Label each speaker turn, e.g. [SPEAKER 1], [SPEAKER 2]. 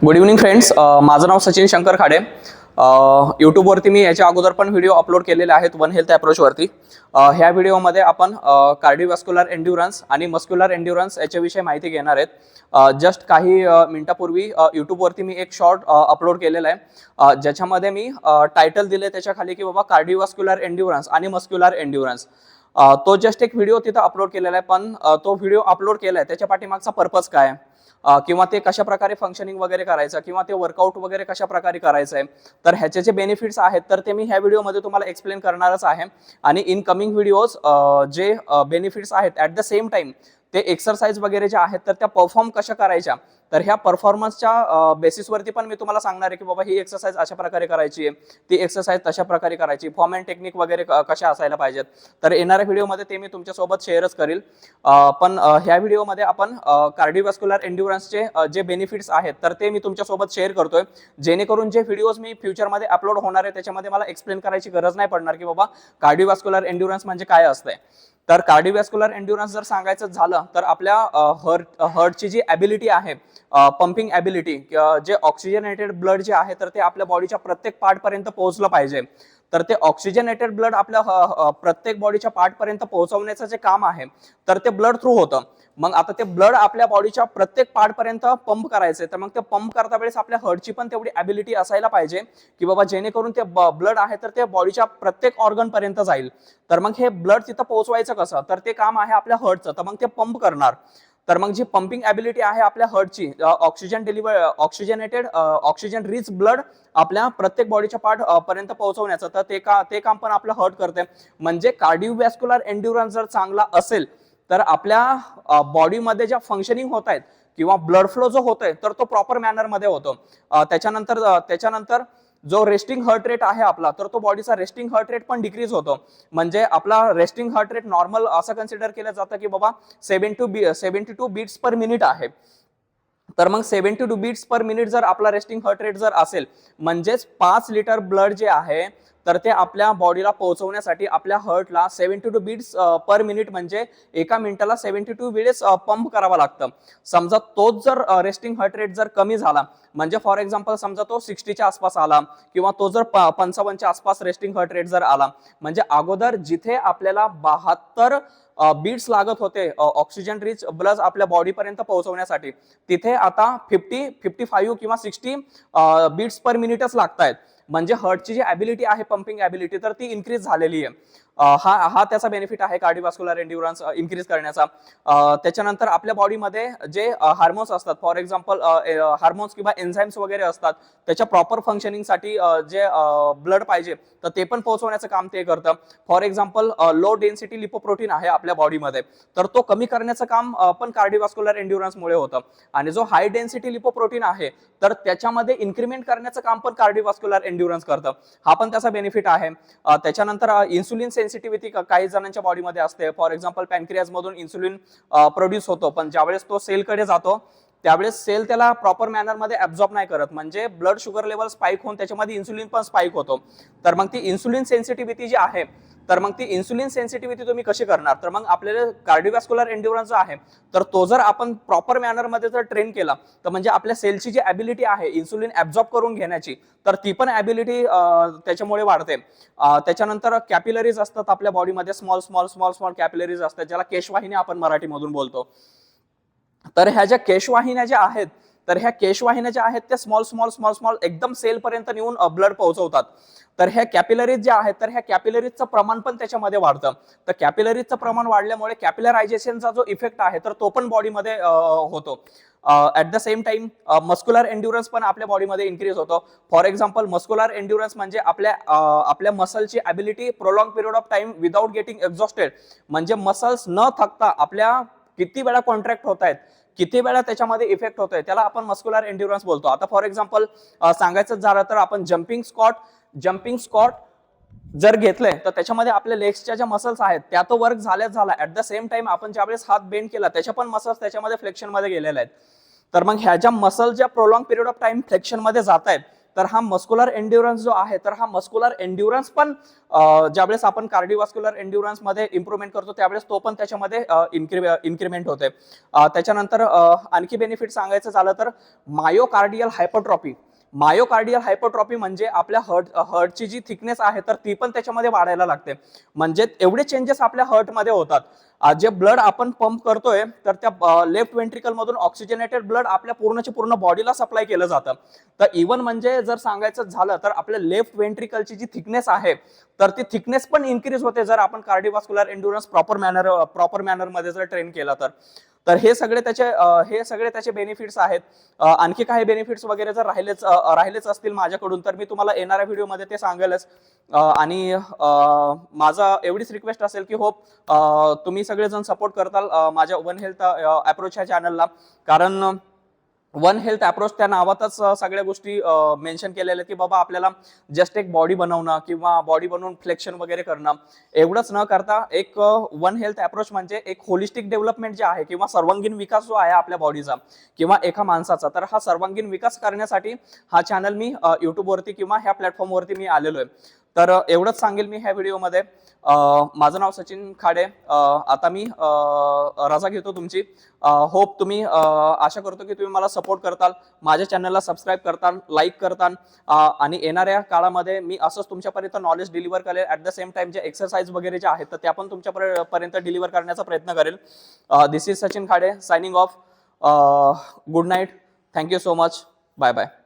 [SPEAKER 1] Good evening friends. माझं नाव सचिन शंकर खाडे. यूट्यूबवरती मी याच्या अगोदर पण व्हिडिओ अपलोड केलेले आहेत वन हेल्थ अप्रोचवरती. ह्या व्हिडिओमध्ये आपण कार्डिओव्हास्क्युलर एंड्युरन्स आणि मस्क्युलर एंड्युरन्स याच्याविषयी माहिती घेणार आहेत. जस्ट काही मिनिटापूर्वी यूट्यूबवरती मी एक शॉर्ट अपलोड केलेला आहे, ज्याच्यामध्ये मी टायटल दिले त्याच्या खाली की बाबा कार्डिओव्हास्क्युलर एंड्युरन्स आणि मस्क्युलर एंड्युरन्स. तो जस्ट एक व्हिडिओ तिथं अपलोड केलेला आहे, पण तो व्हिडिओ अपलोड केला आहे त्याच्या पाठीमागचा पर्पज काय आहे, किंवा ते कशा प्रकारे फंक्शनिंग वगैरे करायचं किंवा ते वर्कआउट वगैरे कशा प्रकारे करायचं आहे, तर ह्याचे जे बेनिफिट्स आहेत तर ते मी ह्या व्हिडिओमध्ये तुम्हाला एक्सप्लेन करणारच आहे. आणि इन कमिंग व्हिडिओज जे बेनिफिट्स आहेत ॲट द सेम टाइम ते एक्सरसाइज वगैरे जे आहेत तर त्या परफॉर्म कशा करायच्या, तर ह्या परफॉर्मन्सच्या बेसिसवरती पण मी तुम्हाला सांगणार आहे की बाबा ही एक्सरसाइज अशा प्रकारे करायची आहे, ती एक्सरसाइज तशा प्रकारे करायची, फॉर्म अँड टेक्निक वगैरे कशा असायला पाहिजेत. तर येणाऱ्या व्हिडिओमध्ये ते मी तुमच्यासोबत शेअरच करेल. पण ह्या व्हिडिओमध्ये आपण कार्डिओव्हास्क्युलर एंड्युरन्सचे जे बेनिफिट्स आहेत तर ते मी तुमच्यासोबत शेअर करतोय, जेणेकरून जे व्हिडिओज मी फ्युचरमध्ये अपलोड होणार आहे त्याच्यामध्ये मला एक्सप्लेन करायची गरज नाही पडणार की बाबा कार्डिओव्हास्क्युलर एंड्युरन्स म्हणजे काय असतंय. तर कार्डिओव्हास्क्युलर एंड्युरन्स जर सांगायचं झालं तर आपल्या हार्टची जी ॲबिलिटी आहे, पंपिंग ॲबिलिटी, जे ऑक्सिजनेटेड ब्लड जे आहे तर ते आपल्या बॉडीच्या प्रत्येक पार्ट पर्यंत पोहोचलं पाहिजे. तर ते ऑक्सिजनेटेड ब्लड आपल्या प्रत्येक बॉडीच्या पार्ट पर्यंत पोहोचवण्याचं जे काम आहे तर ते ब्लड थ्रू होतं. मग आता ते ब्लड आपल्या बॉडीच्या प्रत्येक पार्ट पर्यंत पंप करायचे, तर मग ते पंप करता वेळेस आपल्या हार्टची पण तेवढी ॲबिलिटी असायला पाहिजे की बाबा जेणेकरून ते ब्लड आहे तर ते बॉडीच्या प्रत्येक ऑर्गन पर्यंत जाईल. तर मग हे ब्लड तिथं पोहोचवायचं कसं, तर ते काम आहे आपल्या हार्टचं, तर मग ते पंप करणार. तर मग जी पंपिंग ॲबिलिटी आहे आपल्या हार्टची, ऑक्सिजनेटेड ऑक्सिजन रिच ब्लड आपल्या प्रत्येक बॉडीच्या पार्ट पर्यंत पोहोचवण्याचं, तर ते काम पण आपलं हार्ट करते. म्हणजे कार्डिओव्हास्क्युलर एंड्युरन्स जर चांगला असेल तर आपल्या बॉडीमध्ये ज्या फंक्शनिंग होत आहेत किंवा ब्लड फ्लो जो होतोय तर तो प्रॉपर मॅनर मध्ये होतो. त्याच्यानंतर जो रेस्टिंग हार्ट रेट आहे आपला, तर तो बॉडीचा रेस्टिंग हार्ट रेट पण डिक्रीज होतो. म्हणजे आपला रेस्टिंग हार्ट रेट नॉर्मल असं कन्सिडर केलं जातं की बाबा 72 बीट्स पर मिनिट आहे. तर मग 72 बीट्स पर मिनिट जर आपला रेस्टिंग हार्ट रेट जर असेल, म्हणजेच 5 लिटर ब्लड जे आहे तर ते आपल्या बॉडीला पोहोचवण्यासाठी आपल्या हार्टला 72 बीट्स पर मिनिट, म्हणजे एका मिनिटाला 72 वेळेस पंप करावा लागतं. समजा तोच जर रेस्टिंग हार्ट रेट जर कमी झाला, म्हणजे फॉर एक्झाम्पल समजा तो 60च्या आसपास आला किंवा तो जर 55च्या आसपास रेस्टिंग हार्ट रेट जर आला, म्हणजे अगोदर जिथे आपल्याला 72 बीट्स लागत होते ऑक्सिजन रिच ब्लड आपल्या बॉडीपर्यंत पोहोचवण्यासाठी, तिथे आता 55 किंवा 60 बीट्स पर मिनिटच लागतायत. म्हणजे हार्टची जी ॲबिलिटी आहे, पंपिंग ॲबिलिटी, तर ती इन्क्रीज झालेली आहे. हा त्याचा बेनिफिट आहे कार्डिओव्हास्क्युलर एंड्युरन्स इन्क्रीज करण्याचा. त्याच्यानंतर आपल्या बॉडीमध्ये जे हार्मोन्स असतात, फॉर एक्झाम्पल हार्मोन्स किंवा एन्झाईम्स वगैरे असतात, त्याच्या प्रॉपर फंक्शनिंगसाठी जे ब्लड पाहिजे तर ते पण पोहोचवण्याचं काम ते करतं. For example low density lipoprotein आहे आपल्या बॉडीमध्ये, तर तो कमी करण्याचं काम पण कार्डिओव्हास्क्युलर एंड्युरन्समुळे होतं. आणि जो हाय डेन्सिटी लिपोप्रोटीन आहे तर त्याच्यामध्ये इन्क्रीमेंट करण्याचं काम पण कार्डिओव्हास्क्युलर एंड्युरन्स करतं. हा पण त्याचा बेनिफिट आहे. त्याच्यानंतर इन्सुलिन सेन्सिटिव्हिटी काही जणांच्या बॉडीमध्ये असते. फॉर एक्झाम्पल पॅनक्रियाज मधून इन्सुलिन प्रोड्यूस होतो, पण ज्यावेळेस तो सेलकडे जातो त्यावेळेस सेल त्याला प्रॉपर मॅनर मध्ये ऍब्झॉर्ब नाही करत, म्हणजे ब्लड शुगर लेवल स्पाइक होऊन त्याच्यामध्ये इन्सुलिन पण स्पाइक होतो. तर मग ती इन्सुलिन सेन्सिटिव्हिटी जी आहे, तर मग ती इन्सुलिन सेन्सिटिव्हिटी तुम्ही कशी करणार, तर मग आपल्याला कार्डिओव्हास्क्युलर एंड्युरन्स जो आहे तर तो जर आपण प्रॉपर मॅनर मध्ये जर ट्रेन केला, तर म्हणजे आपल्या सेलची जी ॲबिलिटी आहे इन्सुलिन ऍब्झॉर्ब करून घेण्याची, तर ती पण ॲबिलिटी त्याच्यामुळे वाढते. त्याच्यानंतर कॅपिलरीज असतात आपल्या बॉडीमध्ये, small small small small capillaries असतात, ज्याला केशवाहिनी आपण मराठीमधून बोलतो. तर ह्या ज्या केशवाहिन्या ज्या आहेत, तर ह्या केशवाहिन्या ज्या आहेत त्या स्मॉल स्मॉल स्मॉल स्मॉल एकदम सेल पर्यंत नेऊन ब्लड पोहोचवतात. तर ह्या कॅपिलरीज ज्या आहेत तर ह्या कॅपिलरीजचं प्रमाण पण त्याच्यामध्ये वाढतं. तर कॅपिलरीजचं प्रमाण वाढल्यामुळे कॅपिलरायझेशनचा जो इफेक्ट आहे तर तो पण बॉडीमध्ये होतो. At the same time muscular endurance पण आपल्या बॉडीमध्ये इन्क्रीज होतो. फॉर एक्झाम्पल मस्क्युलर एंड्युरन्स म्हणजे आपल्या मसलची ability prolong period of time without getting exhausted, म्हणजे मसल्स न थकता आपल्या किती वेळा कॉन्ट्रॅक्ट होत आहेत, किती वेळा त्याच्यामध्ये इफेक्ट होतोय, त्याला आपण मस्क्युलर एंड्युरन्स बोलतो. आता फॉर एक्झाम्पल सांगायचं झालं तर आपण जम्पिंग स्क्वॉट जर घेतलंय तर त्याच्यामध्ये आपल्या लेग्सच्या ज्या मसल्स आहेत त्या तो वर्क झाला. ऍट द सेम टाइम आपण ज्यावेळेस हात बेंड केला त्याच्या पण मसल्स त्याच्यामध्ये फ्लेक्शन मध्ये गेलेल्या आहेत. तर मग ह्या ज्या मसल ज्या prolong period of time flexion मध्ये जात आहेत तर हा मस्क्युलर एंड्युरन्स जो आहे तर हा मस्क्युलर एंड्युरन्स पण ज्यावेळेस आपण कार्डिओव्हास्क्युलर एंड्युरन्स मध्ये इम्प्रूव्हमेंट करतो त्यावेळेस तो पण त्याच्यामध्ये इन्क्रीमेंट होते. त्याच्यानंतर आणखी बेनिफिट सांगायचं झालं तर मायोकार्डियल हायपरट्रॉफी. मायोकार्डियल हायपरट्रॉफी म्हणजे आपल्या हार्टची जी थिकनेस आहे तर ती पण त्याच्यामध्ये वाढायला लागते. म्हणजे एवढे चेंजेस आपल्या हार्टमध्ये होतात. जे ब्लड आपण पंप करतोय तर त्या लेफ्ट वेंट्रिकल मधून ऑक्सिजनेटेड ब्लड आपल्या पूर्णच्या पूर्ण बॉडीला सप्लाय केलं जातं. तर इव्हन म्हणजे जर सांगायचं झालं तर आपल्या लेफ्ट वेंट्रिकलची जी थिकनेस आहे तर ती थिकनेस पण इन्क्रीज होते जर आपण कार्डिओव्हास्क्युलर एंड्युरन्स प्रॉपर मॅनर मध्ये जर ट्रेन केला तर हे सगळे त्याचे बेनिफिट्स आहेत. आणखी काही बेनिफिट्स वगैरे जर राहिलेच असतील माझ्याकडून तर मी तुम्हाला येणाऱ्या व्हिडिओमध्ये ते सांगेलच. आणि माझा एवढीच रिक्वेस्ट असेल की होप तुम्ही सगळेजण सपोर्ट करताल माझ्या वन हेल्थ अप्रोच ह्या चॅनलला. कारण वन हेल्थ अप्रोच त्या नावातच सगळ्या गोष्टी मेन्शन केलेल्या की बाबा आपल्याला जस्ट एक बॉडी बनवणं किंवा बॉडी बनवून फ्लेक्शन वगैरे करणं एवढंच न करता एक वन हेल्थ अप्रोच म्हणजे एक होलिस्टिक डेव्हलपमेंट जे आहे किंवा सर्वांगीण विकास जो आहे आपल्या बॉडीचा किंवा एका माणसाचा तर हा सर्वांगीण विकास करण्यासाठी हा चॅनल मी युट्यूबवरती किंवा ह्या प्लॅटफॉर्मवरती मी आलेलो आहे. तर एवढंच सांगेल मी ह्या व्हिडिओमध्ये. माझं नाव सचिन खाडे. आता मी रजा घेतो तुमची. होप तुम्ही आशा करतो की तुम्ही मला सपोर्ट करताल, माझ्या चॅनलला सबस्क्राईब करताल, लाईक करताल आणि येणाऱ्या काळामध्ये मी असंच तुमच्यापर्यंत नॉलेज डिलिव्हर करेल. ऍट द सेम टाइम जे एक्सरसाइज वगैरे जे आहेत तर त्या पण तुमच्यापर्यंत डिलिव्हर करण्याचा प्रयत्न करेल. This is Sachin Khade signing off. Good night. Thank you so much. Bye bye.